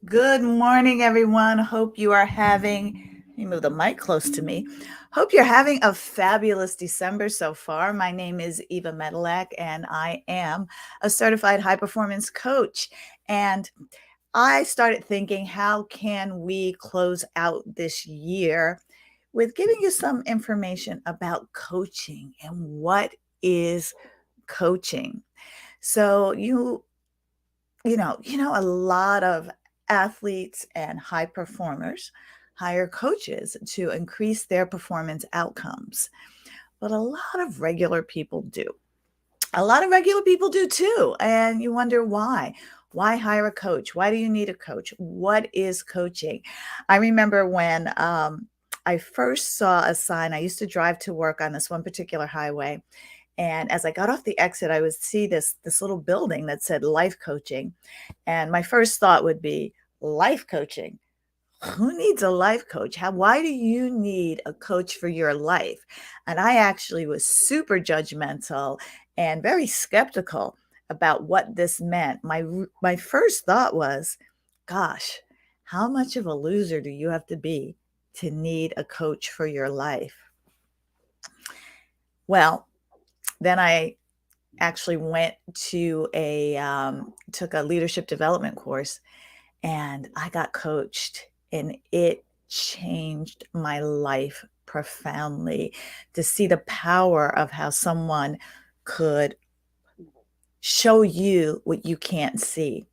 Good morning, everyone. Hope you are having, let me move the mic close to me. Hope you're having a fabulous December so far. My name is Eva Medilek, and I am a certified high performance coach. And I started thinking, how can we close out this year with giving you some information about coaching and what is coaching? So a lot of athletes and high performers hire coaches to increase their performance outcomes. But a lot of regular people do. A lot of regular people do too. And you wonder why. Why hire a coach? Why do you need a coach? What is coaching? I remember when I first saw a sign. I used to drive to work on this one particular highway, and as I got off the exit, I would see this little building that said life coaching. And my first thought would be, life coaching. Who needs a life coach? Why do you need a coach for your life? And I actually was super judgmental and very skeptical about what this meant. My first thought was, gosh, how much of a loser do you have to be to need a coach for your life? Well, then I actually went to took a leadership development course, and I got coached, and it changed my life profoundly to see the power of how someone could show you what you can't see.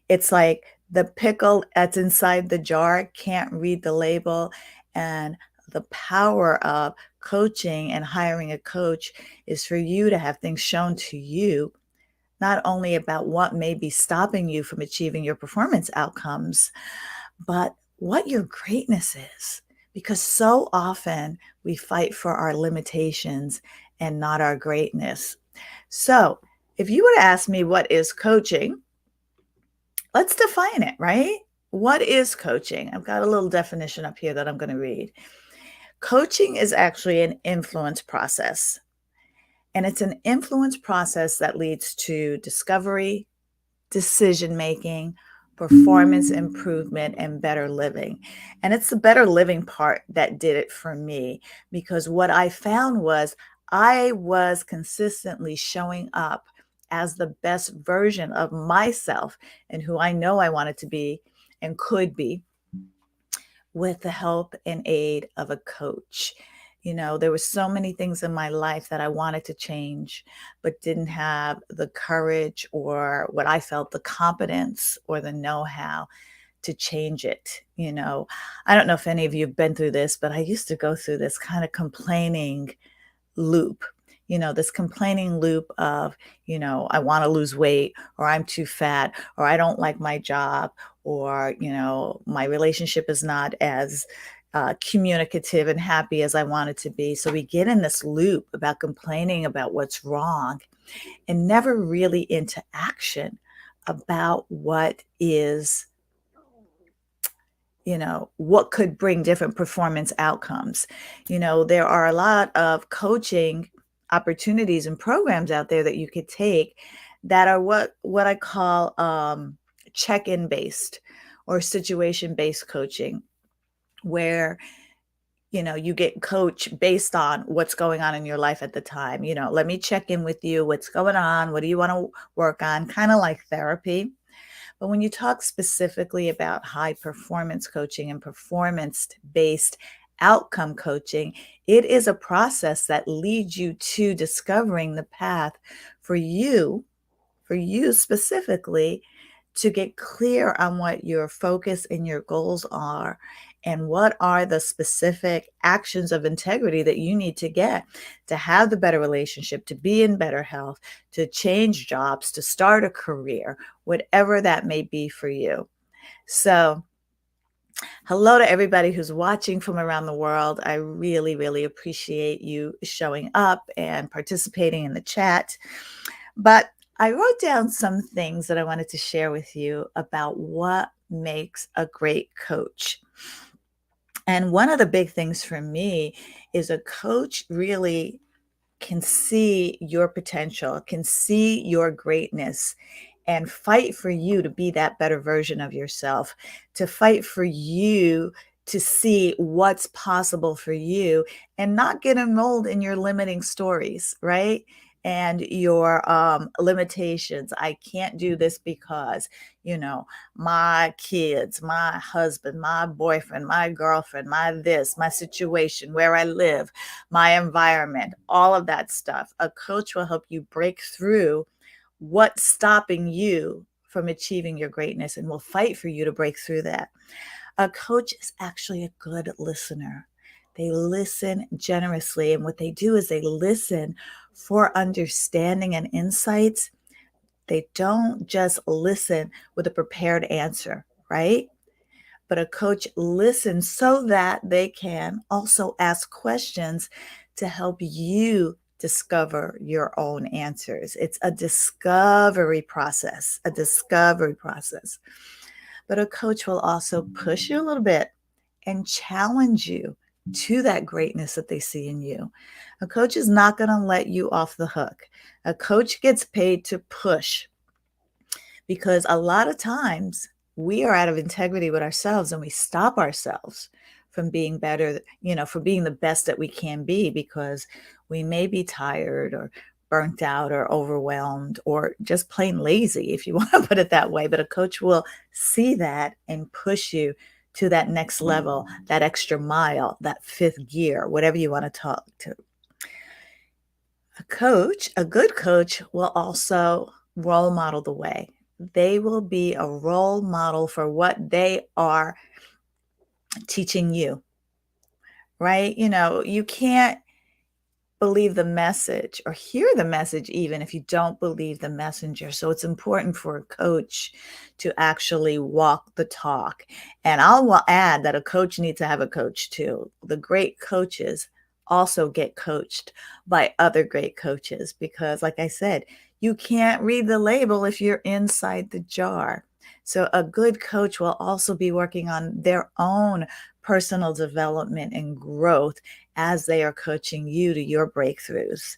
It's like the pickle that's inside the jar can't read the label, and the power of coaching and hiring a coach is for you to have things shown to you, not only about what may be stopping you from achieving your performance outcomes, but what your greatness is. Because so often we fight for our limitations and not our greatness. So, if you were to ask me what is coaching, let's define it, right? What is coaching? I've got a little definition up here that I'm going to read. Coaching is actually an influence process, and it's an influence process that leads to discovery, decision making, performance improvement, and better living. And it's the better living part that did it for me, because what I found was I was consistently showing up as the best version of myself and who I know I wanted to be and could be, with the help and aid of a coach. There were so many things in my life that I wanted to change, but didn't have the courage or what I felt the competence or the know how to change it. I don't know if any of you have been through this, but I used to go through this kind of complaining loop. This complaining loop of, I want to lose weight, or I'm too fat, or I don't like my job, or, my relationship is not as communicative and happy as I want it to be. So we get in this loop about complaining about what's wrong and never really into action about what could bring different performance outcomes. There are a lot of coaching opportunities and programs out there that you could take that are what I call check-in based or situation based coaching, where you get coached based on what's going on in your life at the time. Let me check in with you. What's going on? What do you want to work on? Kind of like therapy. But when you talk specifically about high performance coaching and performance based outcome coaching, it is a process that leads you to discovering the path for you specifically, to get clear on what your focus and your goals are, and what are the specific actions of integrity that you need to get to have the better relationship, to be in better health, to change jobs, to start a career, whatever that may be for you. So, hello to everybody who's watching from around the world. I really, really appreciate you showing up and participating in the chat. But I wrote down some things that I wanted to share with you about what makes a great coach. And one of the big things for me is a coach really can see your potential, can see your greatness, and fight for you to be that better version of yourself, to fight for you to see what's possible for you and not get enrolled in your limiting stories, right? And your limitations. I can't do this because, you know, my kids, my husband, my boyfriend, my girlfriend, my this, my situation, where I live, my environment, all of that stuff. A coach will help you break through what's stopping you from achieving your greatness and will fight for you to break through that. A coach is actually a good listener. They listen generously. And what they do is they listen for understanding and insights. They don't just listen with a prepared answer, right? But a coach listens so that they can also ask questions to help you discover your own answers. It's a discovery process, a discovery process. But a coach will also push you a little bit and challenge you to that greatness that they see in you. A coach is not going to let you off the hook. A coach gets paid to push because a lot of times we are out of integrity with ourselves and we stop ourselves from being better, from being the best that we can be because we may be tired or burnt out or overwhelmed or just plain lazy, if you want to put it that way. But a coach will see that and push you to that next level, that extra mile, that fifth gear, whatever you want to talk to. A good coach will also role model the way. They will be a role model for what they are teaching you, right? You can't believe the message or hear the message even if you don't believe the messenger. So it's important for a coach to actually walk the talk. And I'll add that a coach needs to have a coach too. The great coaches also get coached by other great coaches because, like I said, you can't read the label if you're inside the jar. So a good coach will also be working on their own personal development and growth as they are coaching you to your breakthroughs.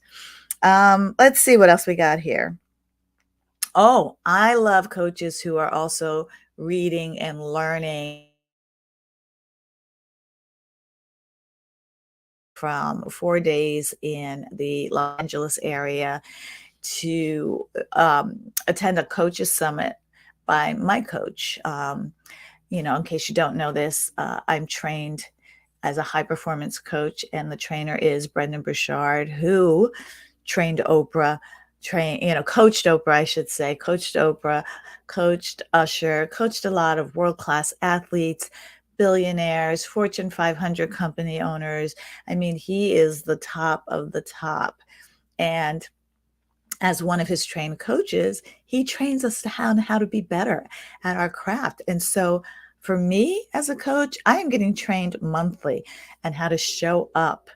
Let's see what else we got here. Oh, I love coaches who are also reading and learning from 4 days in the Los Angeles area to attend a coaches summit by my coach. In case you don't know this, I'm trained as a high performance coach, and the trainer is Brendan Burchard, who trained Oprah, coached Oprah, I should say, coached Oprah, coached Usher, coached a lot of world class athletes, billionaires, Fortune 500 company owners. I mean, he is the top of the top. And as one of his trained coaches, he trains us to how to be better at our craft. And so for me as a coach, I am getting trained monthly on how to show up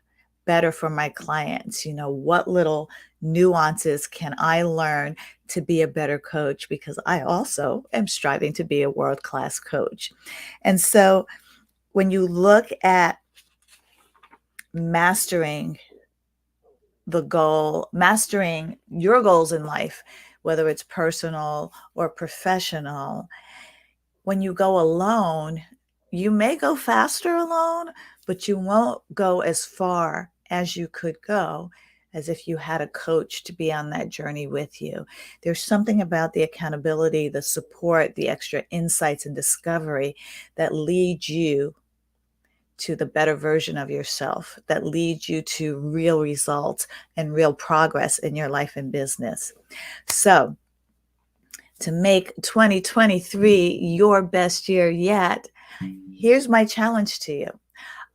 better for my clients. What little nuances can I learn to be a better coach? Because I also am striving to be a world-class coach. And so when you look at mastering mastering your goals in life, whether it's personal or professional, when you go alone, you may go faster alone, but you won't go as far as you could go as if you had a coach to be on that journey with you. There's something about the accountability, the support, the extra insights and discovery that leads you to the better version of yourself, that leads you to real results and real progress in your life and business. So, to make 2023 your best year yet, here's my challenge to you.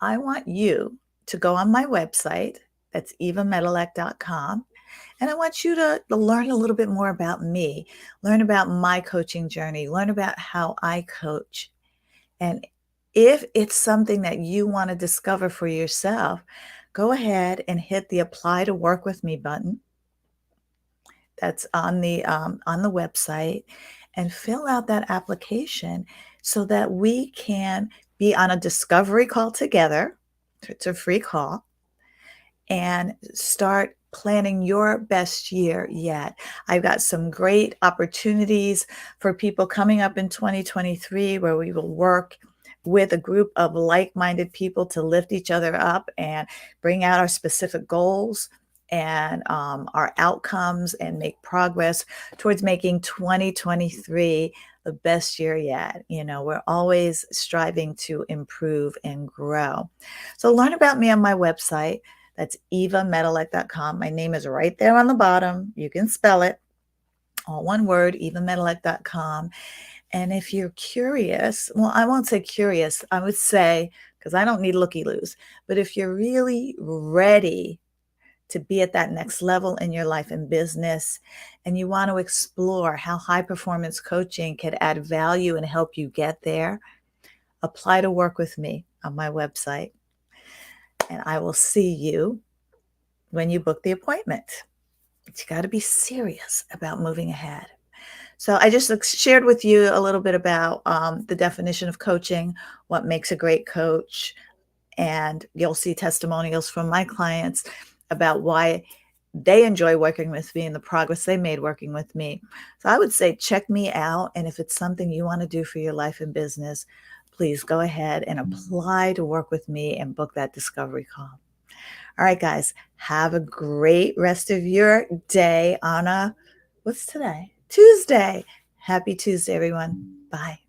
I want you to go on my website, that's evamedilek.com, and I want you to learn a little bit more about me, learn about my coaching journey, learn about how I coach. And if it's something that you want to discover for yourself, go ahead and hit the apply to work with me button that's on the website and fill out that application so that we can be on a discovery call together. It's a free call and start planning your best year yet. I've got some great opportunities for people coming up in 2023 where we will work with a group of like-minded people to lift each other up and bring out our specific goals and our outcomes and make progress towards making 2023 the best year yet. You know, we're always striving to improve and grow. So learn about me on my website. That's evamedilek.com. My name is right there on the bottom. You can spell it, all one word, evamedilek.com. And if you're curious, well, I won't say curious, I would say, because I don't need looky-loos, but if you're really ready to be at that next level in your life and business, and you want to explore how high performance coaching can add value and help you get there, apply to work with me on my website. And I will see you when you book the appointment. But you got to be serious about moving ahead. So I just shared with you a little bit about the definition of coaching, what makes a great coach, and you'll see testimonials from my clients about why they enjoy working with me and the progress they made working with me. So I would say check me out, and if it's something you want to do for your life and business, please go ahead and apply to work with me and book that discovery call. All right, guys, have a great rest of your day on what's today? Tuesday. Happy Tuesday, everyone. Bye.